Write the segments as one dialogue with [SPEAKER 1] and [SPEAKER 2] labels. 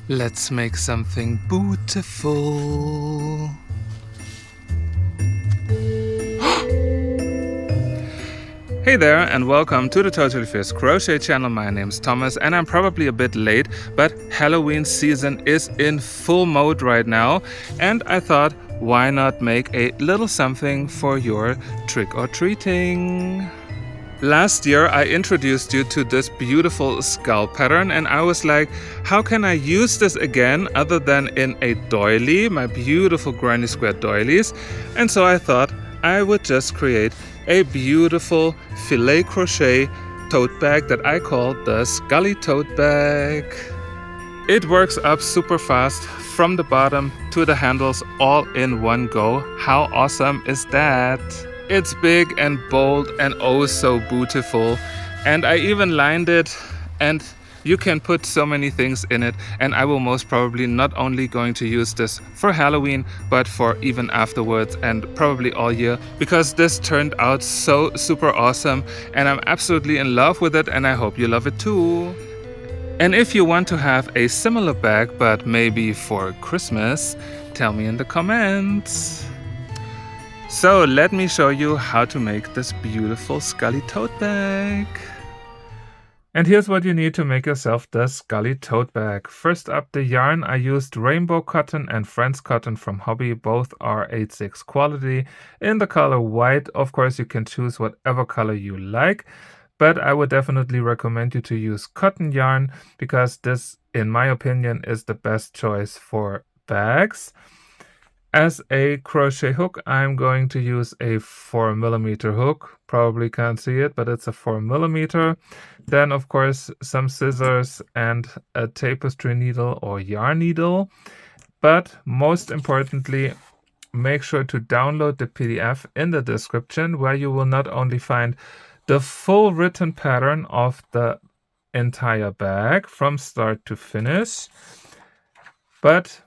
[SPEAKER 1] Let's make something boo-tiful. Hey there, and welcome to the Totally Fierce Crochet channel. My name's Thomas, and I'm probably a bit late, but Halloween season is in full mode right now, and I thought, why not make a little something for your trick-or-treating? Last year, I introduced you to this beautiful skull pattern, and I was like, how can I use this again other than in a doily, my beautiful granny square doilies? And so I thought I would just create a beautiful filet crochet tote bag that I call the Scully tote bag. It works up super fast from the bottom to the handles all in one go. How awesome is that? It's big and bold and oh so beautiful. And I even lined it, and you can put so many things in it, and I will most probably not only going to use this for Halloween, but for even afterwards and probably all year, because this turned out so super awesome and I'm absolutely in love with it, and I hope you love it too. And if you want to have a similar bag, but maybe for Christmas, tell me in the comments. So let me show you how to make this beautiful Scully tote bag. And here's what you need to make yourself the Scully tote bag. First up, the yarn. I used rainbow cotton and Friends cotton from Hobbii. Both are 8/6 quality in the color white. Of course, you can choose whatever color you like, but I would definitely recommend you to use cotton yarn because this, in my opinion, is the best choice for bags. As a crochet hook, I'm going to use a 4mm hook. Probably can't see it, but it's a 4mm. Then, of course, some scissors and a tapestry needle or yarn needle. But most importantly, make sure to download the PDF in the description, where you will not only find the full written pattern of the entire bag from start to finish, but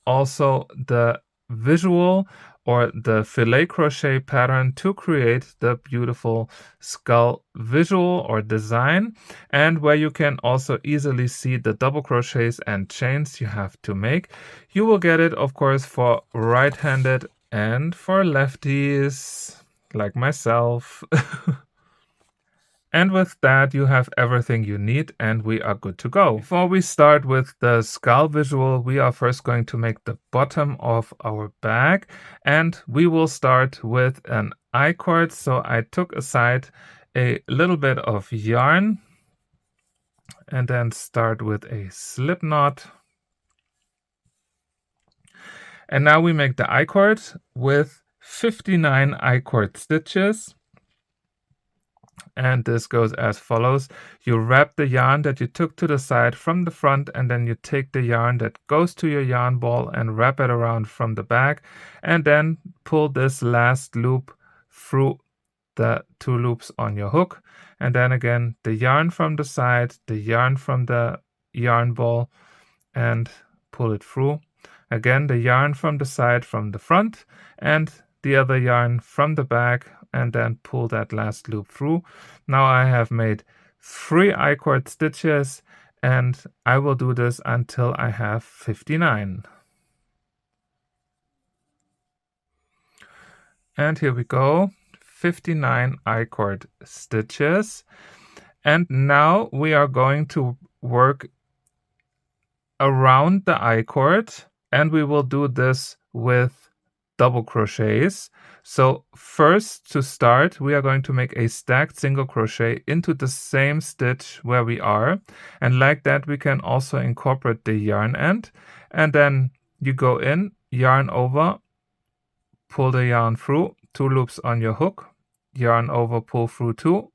[SPEAKER 1] also the visual or the filet crochet pattern to create the beautiful skull visual or design, and where you can also easily see the double crochets and chains you have to make. You will get it, of course, for right-handed and for lefties like myself. And with that, you have everything you need, and we are good to go. Before we start with the skull visual, we are first going to make the bottom of our bag, and we will start with an I-cord. So I took aside a little bit of yarn and then start with a slip knot. And now we make the I-cord with 59 I-cord stitches. And this goes as follows. You wrap the yarn that you took to the side from the front, and then you take the yarn that goes to your yarn ball and wrap it around from the back, and then pull this last loop through the 2 loops on your hook, and then again the yarn from the side, the yarn from the yarn ball, and pull it through. Again, the yarn from the side from the front, and the other yarn from the back, and then pull that last loop through. Now I have made 3 I-cord stitches, and I will do this until I have 59. And here we go, 59 I-cord stitches. And now we are going to work around the I-cord, and we will do this with double crochets. So first, to start, we are going to make a stacked single crochet into the same stitch where we are, and like that we can also incorporate the yarn end, and then you go in, yarn over, pull the yarn through, 2 loops on your hook, yarn over, pull through 2,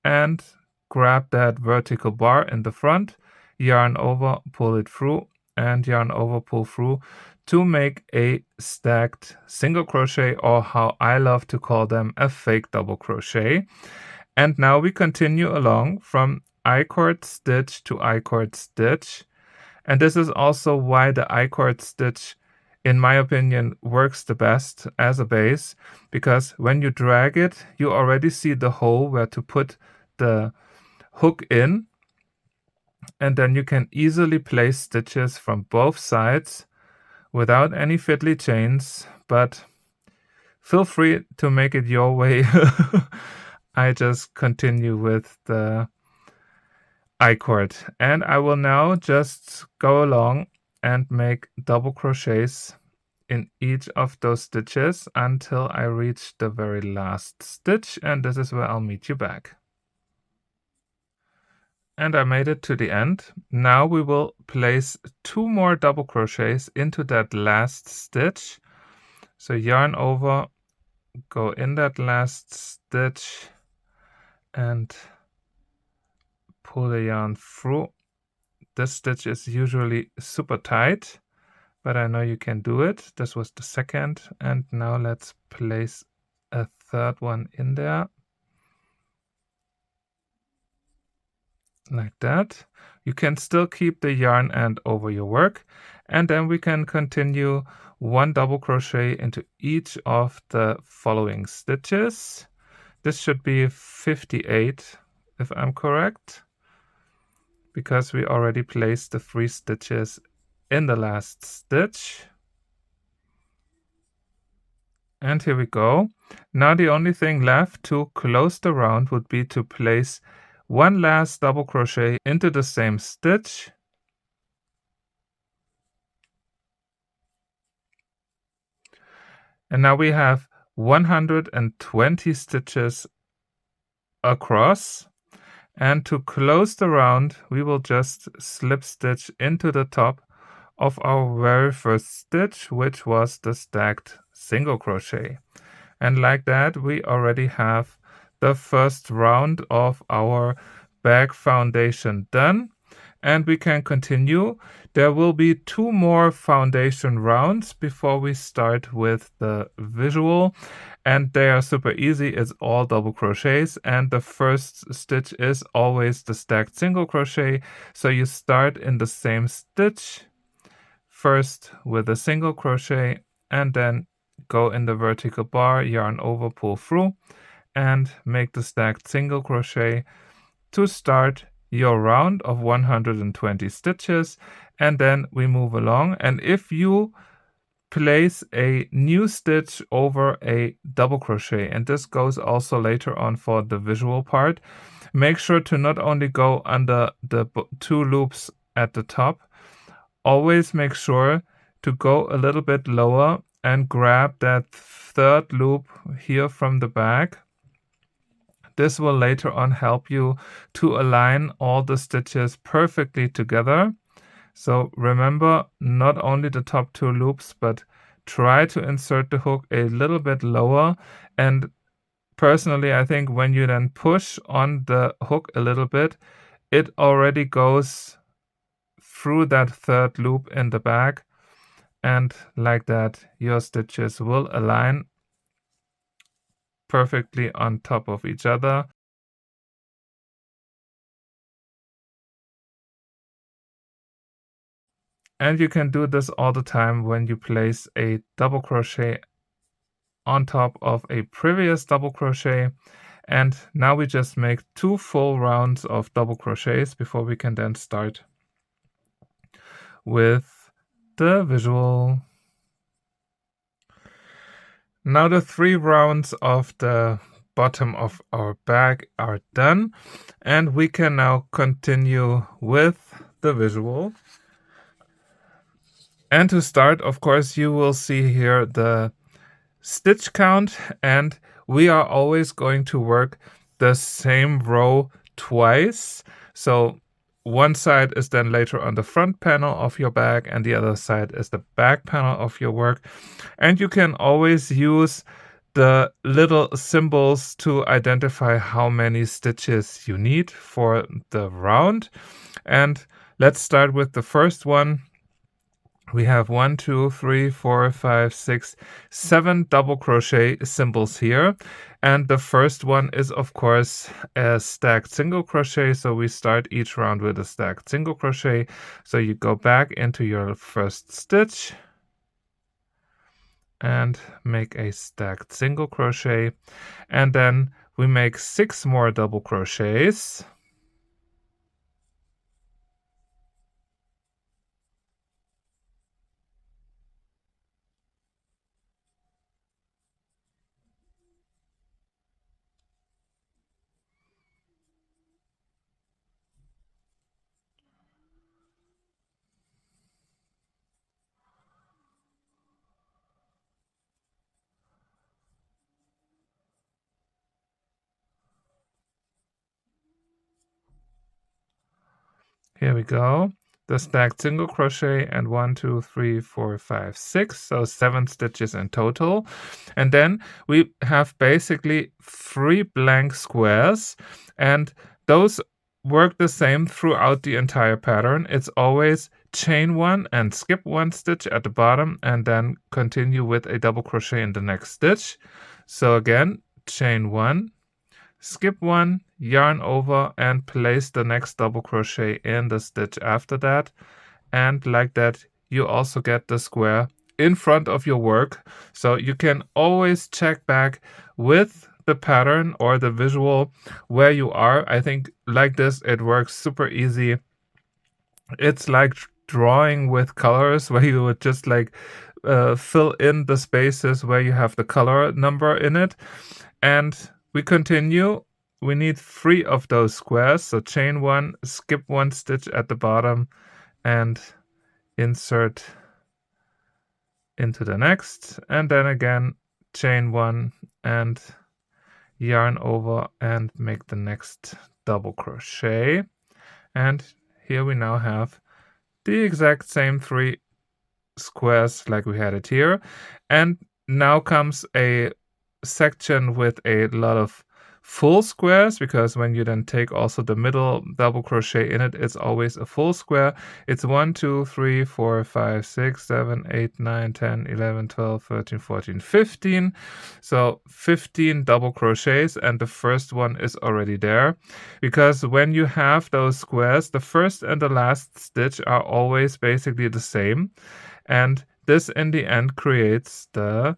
[SPEAKER 1] and grab that vertical bar in the front, yarn over, pull it through, and yarn over, pull through, to make a stacked single crochet, or how I love to call them, a fake double crochet. And now we continue along from I-cord stitch to I-cord stitch. And this is also why the I-cord stitch, in my opinion, works the best as a base, because when you drag it, you already see the hole where to put the hook in. And then you can easily place stitches from both sides without any fiddly chains, but feel free to make it your way. I just continue with the I-cord, and I will now just go along and make double crochets in each of those stitches until I reach the very last stitch, and this is where I'll meet you back. And I made it to the end. Now we will place 2 more double crochets into that last stitch. So yarn over, go in that last stitch and pull the yarn through. This stitch is usually super tight, but I know you can do it. This was the second, and now let's place a third one in there. Like that. You can still keep the yarn end over your work, and then we can continue 1 double crochet into each of the following stitches. This should be 58 if I'm correct, because we already placed the 3 stitches in the last stitch. And here we go. Now the only thing left to close the round would be to place 1 last double crochet into the same stitch. And now we have 120 stitches across. And to close the round, we will just slip stitch into the top of our very first stitch, which was the stacked single crochet. And like that, we already have the first round of our bag foundation done. And we can continue. There will be 2 more foundation rounds before we start with the visual. And they are super easy. It's all double crochets, and the first stitch is always the stacked single crochet. So you start in the same stitch first with a single crochet, and then go in the vertical bar, yarn over, pull through, and make the stacked single crochet to start your round of 120 stitches. And then we move along, and if you place a new stitch over a double crochet, and this goes also later on for the visual part, make sure to not only go under the 2 loops at the top, always make sure to go a little bit lower and grab that 3rd loop here from the back. This will later on help you to align all the stitches perfectly together. So remember, not only the top 2 loops, but try to insert the hook a little bit lower. And personally, I think when you then push on the hook a little bit, it already goes through that 3rd loop in the back. And like that, your stitches will align perfectly on top of each other. And you can do this all the time when you place a double crochet on top of a previous double crochet. And now we just make 2 full rounds of double crochets before we can then start with the visual. Now the 3 rounds of the bottom of our bag are done, and we can now continue with the visual. And to start, of course, you will see here the stitch count, and we are always going to work the same row twice. So one side is then later on the front panel of your bag, and the other side is the back panel of your work. And you can always use the little symbols to identify how many stitches you need for the round. And let's start with the first one. We have 1, 2, 3, 4, 5, 6, 7 double crochet symbols here. And the first one is, of course, a stacked single crochet. So we start each round with a stacked single crochet. So you go back into your first stitch and make a stacked single crochet. And then we make 6 more double crochets. Here we go. The stacked single crochet and 1, 2, 3, 4, 5, 6, so 7 stitches in total. And then we have basically 3 blank squares, and those work the same throughout the entire pattern. It's always chain 1 and skip 1 stitch at the bottom, and then continue with a double crochet in the next stitch. So again, chain 1, skip 1, yarn over, and place the next double crochet in the stitch after that. And like that, you also get the square in front of your work. So you can always check back with the pattern or the visual where you are. I think like this, it works super easy. It's like drawing with colors where you would just like fill in the spaces where you have the color number in it. And we continue. We need 3 of those squares. So chain 1, skip 1 stitch at the bottom, and insert into the next. And then again, chain 1 and yarn over and make the next double crochet. And here we now have the exact same 3 squares like we had it here. And now comes a section with a lot of full squares, because when you then take also the middle double crochet in it, it's always a full square. It's 1, 2, 3, 4, 5, 6, 7, 8, 9, 10, 11, 12, 13, 14, 15. So 15 double crochets, and the first one is already there, because when you have those squares, the first and the last stitch are always basically the same, and this in the end creates the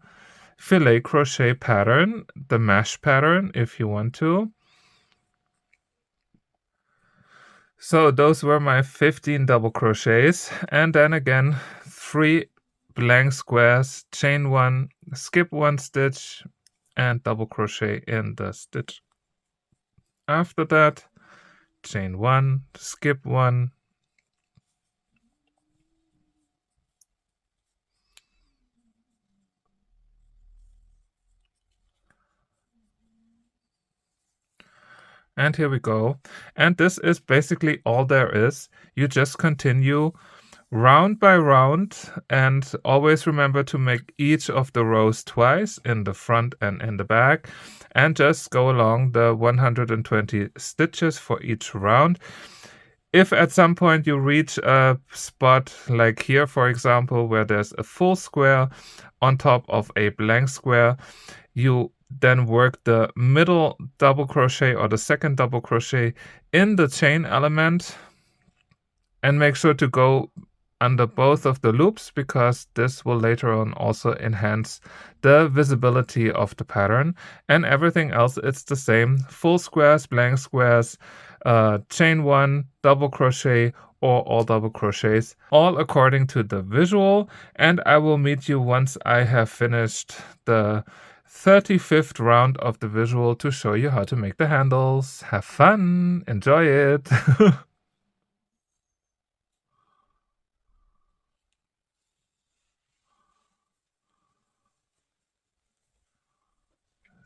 [SPEAKER 1] filet crochet pattern, the mesh pattern if you want to. So those were my 15 double crochets, and then again 3 blank squares, chain 1, skip 1 stitch, and double crochet in the stitch after that, chain 1, skip 1, and here we go. And this is basically all there is. You just continue round by round, and always remember to make each of the rows twice, in the front and in the back, and just go along the 120 stitches for each round. If at some point you reach a spot like here, for example, where there's a full square on top of a blank square, you then work the middle double crochet or the second double crochet in the chain element, and make sure to go under both of the loops, because this will later on also enhance the visibility of the pattern. And everything else, it's the same: full squares, blank squares, chain 1, double crochet, or all double crochets, all according to the visual. And I will meet you once I have finished the 35th round of the visual to show you how to make the handles. Have fun, enjoy it.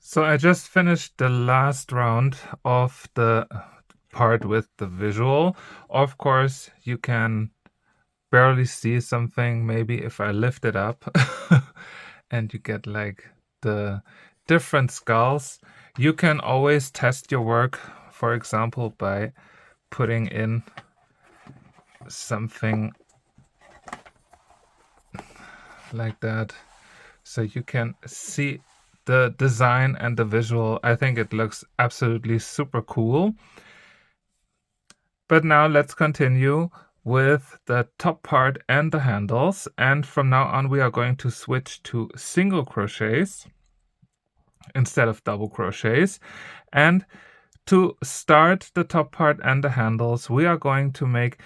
[SPEAKER 1] So I just finished the last round of the part with the visual. Of course, you can barely see something, maybe if I lift it up, and you get like the different skulls. You can always test your work, for example, by putting in something like that, so you can see the design and the visual. I think it looks absolutely super cool. But now let's continue with the top part and the handles. And from now on, we are going to switch to single crochets instead of double crochets. And to start the top part and the handles, we are going to make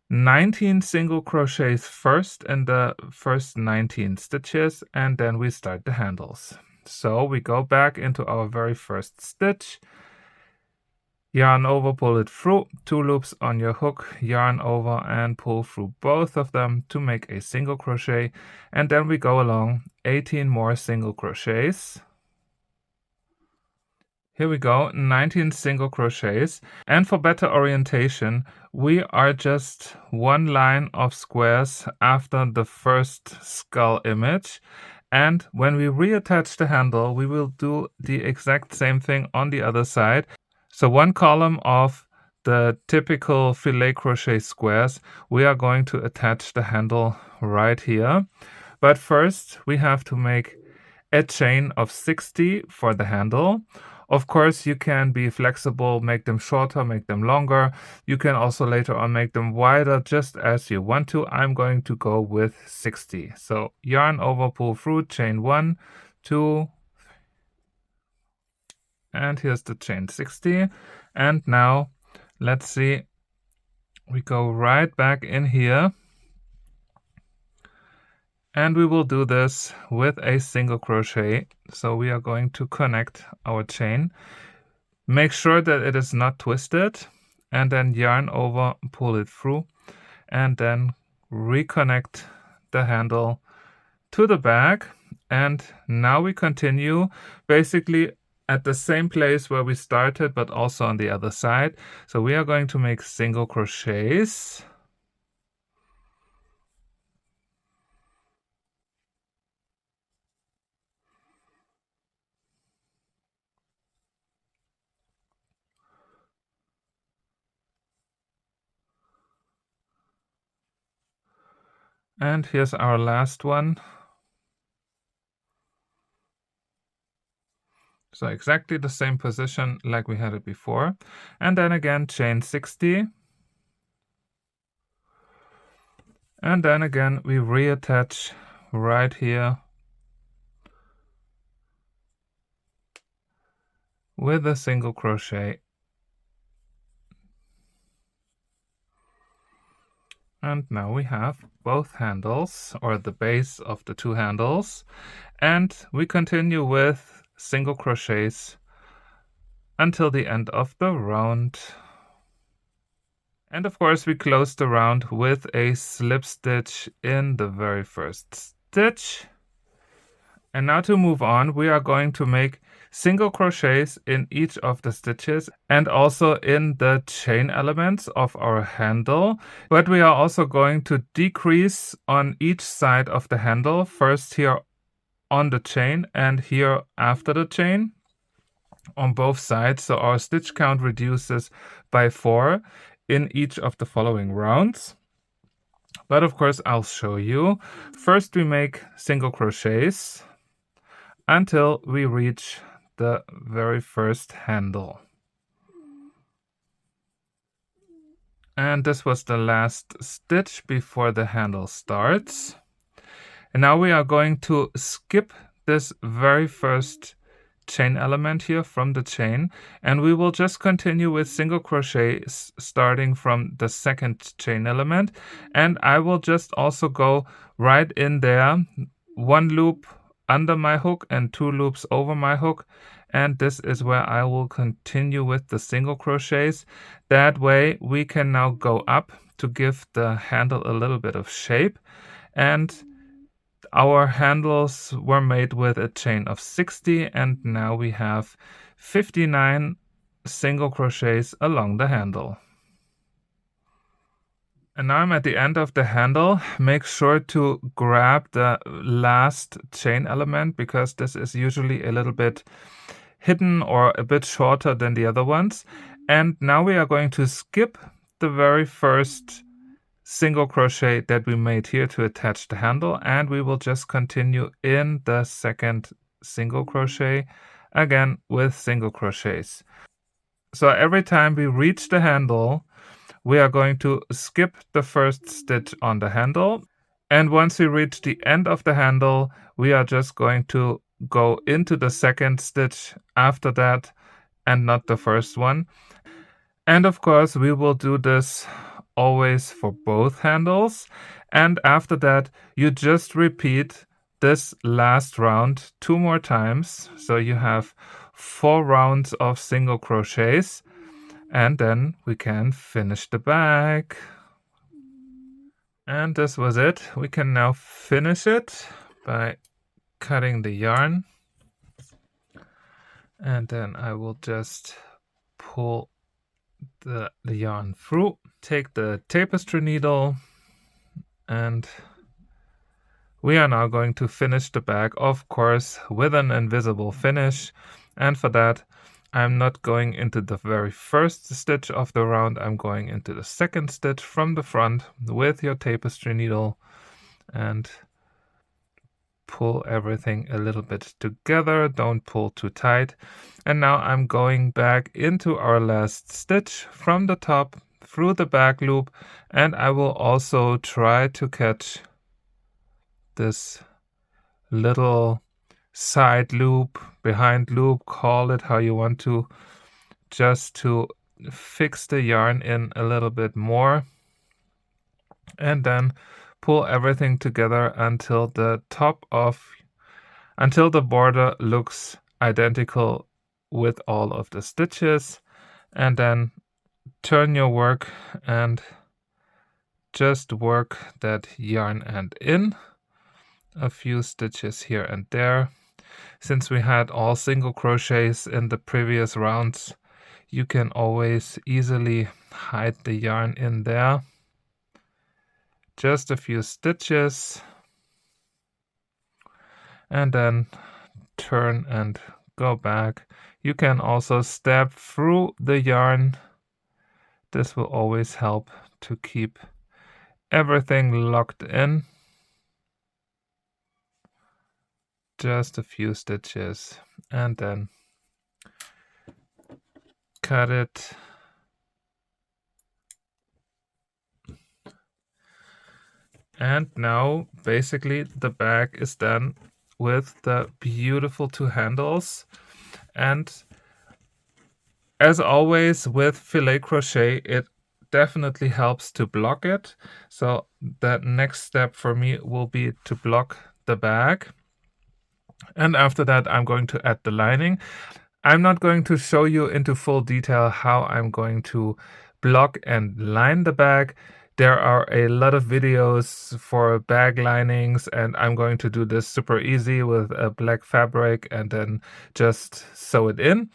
[SPEAKER 1] 19 single crochets first in the first 19 stitches, and then we start the handles. So we go back into our very first stitch, yarn over, pull it through, 2 loops on your hook, yarn over and pull through both of them to make a single crochet, and then we go along 18 more single crochets. Here we go, 19 single crochets. And for better orientation, we are just one line of squares after the first skull image. And when we reattach the handle, we will do the exact same thing on the other side. So one column of the typical filet crochet squares, we are going to attach the handle right here. But first, we have to make a chain of 60 for the handle. Of course, you can be flexible, make them shorter, make them longer. You can also later on make them wider, just as you want to. I'm going to go with 60. So yarn over, pull through, chain 1, 2, and here's the chain 60. And now, let's see, we go right back in here. And we will do this with a single crochet. So we are going to connect our chain. Make sure that it is not twisted, and then yarn over, pull it through, and then reconnect the handle to the back. And now we continue basically at the same place where we started, but also on the other side. So we are going to make single crochets. And here's our last one. So exactly the same position like we had it before. And then again, chain 60. And then again, we reattach right here with a single crochet. And now we have both handles, or the base of the two handles. And we continue with single crochets until the end of the round. And of course, we close the round with a slip stitch in the very first stitch. And now to move on, we are going to make single crochets in each of the stitches and also in the chain elements of our handle. But we are also going to decrease on each side of the handle, first here on the chain and here after the chain on both sides. So our stitch count reduces by 4 in each of the following rounds. But of course, I'll show you. First, we make single crochets until we reach the very first handle. And this was the last stitch before the handle starts. And now we are going to skip this very first chain element here from the chain, and we will just continue with single crochets starting from the second chain element. And I will just also go right in there, one loop under my hook and 2 loops over my hook, and this is where I will continue with the single crochets. That way we can now go up to give the handle a little bit of shape. And our handles were made with a chain of 60, and now we have 59 single crochets along the handle. And now I'm at the end of the handle. Make sure to grab the last chain element, because this is usually a little bit hidden or a bit shorter than the other ones. And now we are going to skip the very first single crochet that we made here to attach the handle, and we will just continue in the second single crochet again with single crochets. So every time we reach the handle, we are going to skip the first stitch on the handle, and once we reach the end of the handle, we are just going to go into the second stitch after that and not the first one. And of course, we will do this always for both handles. And after that, you just repeat this last round 2 more times. So you have 4 rounds of single crochets, and then we can finish the bag. And this was it. We can now finish it by cutting the yarn. And then I will just pull the yarn through, take the tapestry needle, and we are now going to finish the bag, of course, with an invisible finish. And for that, I'm not going into the very first stitch of the round, I'm going into the second stitch from the front with your tapestry needle and pull everything a little bit together, don't pull too tight. And now I'm going back into our last stitch from the top through the back loop, and I will also try to catch this little side loop, behind loop, call it how you want to, just to fix the yarn in a little bit more, and then pull everything together until the border looks identical with all of the stitches, and then turn your work and just work that yarn end in, a few stitches here and there. Since we had all single crochets in the previous rounds, you can always easily hide the yarn in there. Just a few stitches, and then turn and go back. You can also stab through the yarn. This will always help to keep everything locked in. Just a few stitches, and then cut it. And now basically the bag is done with the beautiful two handles. And as always with filet crochet, it definitely helps to block it. So the next step for me will be to block the bag. And after that, I'm going to add the lining. I'm not going to show you into full detail how I'm going to block and line the bag. There are a lot of videos for bag linings, and I'm going to do this super easy with a black fabric and then just sew it in.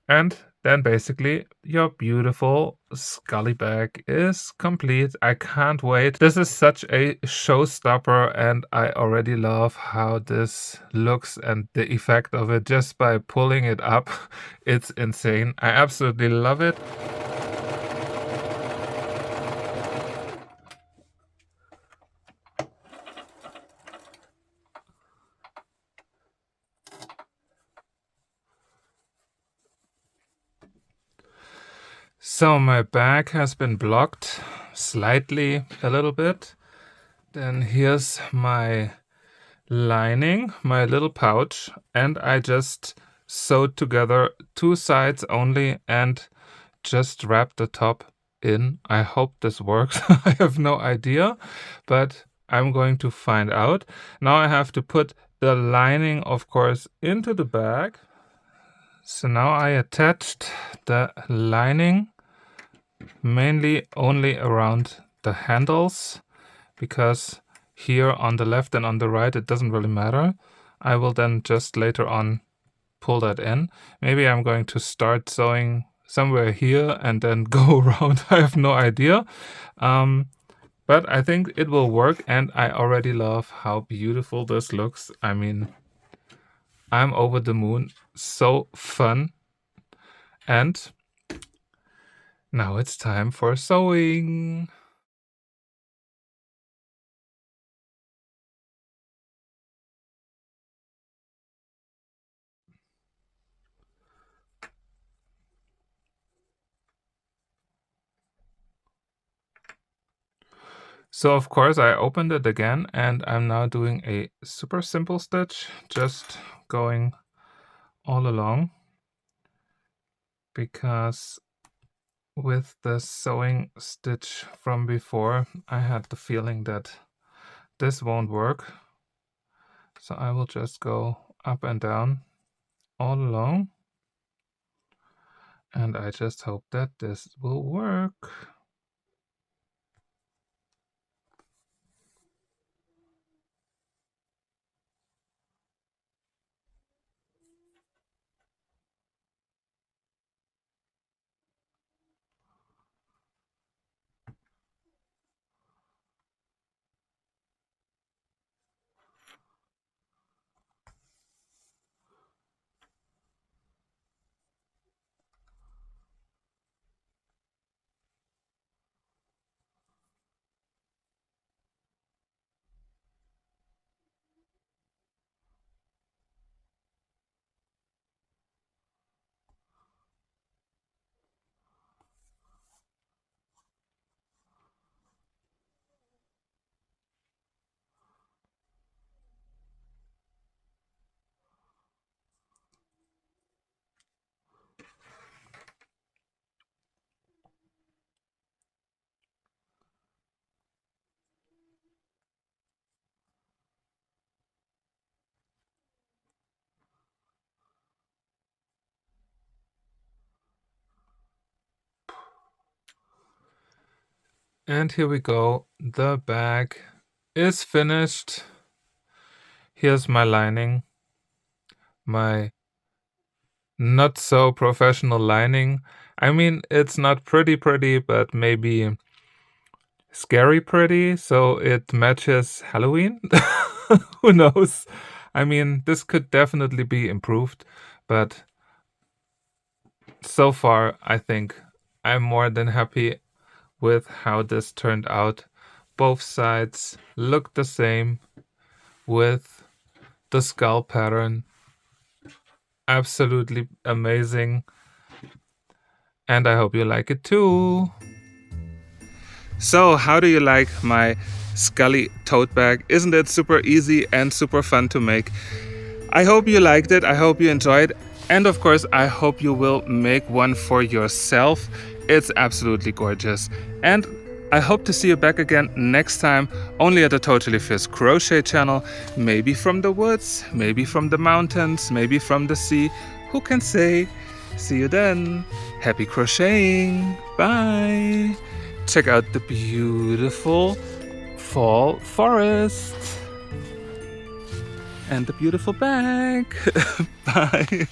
[SPEAKER 1] And then basically your beautiful Scully bag is complete. I can't wait. This is such a showstopper, and I already love how this looks and the effect of it just by pulling it up. It's insane. I absolutely love it. So my bag has been blocked slightly, a little bit. Then here's my lining, my little pouch, and I just sewed together two sides only and just wrapped the top in. I hope this works. I have no idea, but I'm going to find out. Now I have to put the lining, of course, into the bag. So now I attached the lining mainly only around the handles, because here on the left and on the right it doesn't really matter. I will then just later on pull that in. Maybe I'm going to start sewing somewhere here and then go around. I have no idea. But I think it will work, and I already love how beautiful this looks. I mean, I'm over the moon. So fun. And now it's time for sewing. So of course I opened it again, and I'm now doing a super simple stitch, just going all along, because with the sewing stitch from before I had the feeling that this won't work. So I will just go up and down all along, and I just hope that this will work. And here we go. The bag is finished. Here's my lining. My not so professional lining. I mean, it's not pretty, but maybe scary pretty, so it matches Halloween. Who knows? I mean, this could definitely be improved, but so far, I think I'm more than happy with how this turned out. Both sides look the same with the skull pattern. Absolutely amazing. And I hope you like it too. So, how do you like my Scully tote bag? Isn't it super easy and super fun to make? I hope you liked it. I hope you enjoyed. And of course, I hope you will make one for yourself. It's absolutely gorgeous. And I hope to see you back again next time, only at the Totally Fierce Crochet channel. Maybe from the woods, maybe from the mountains, maybe from the sea. Who can say? See you then. Happy crocheting. Bye. Check out the beautiful fall forest and the beautiful bag. Bye.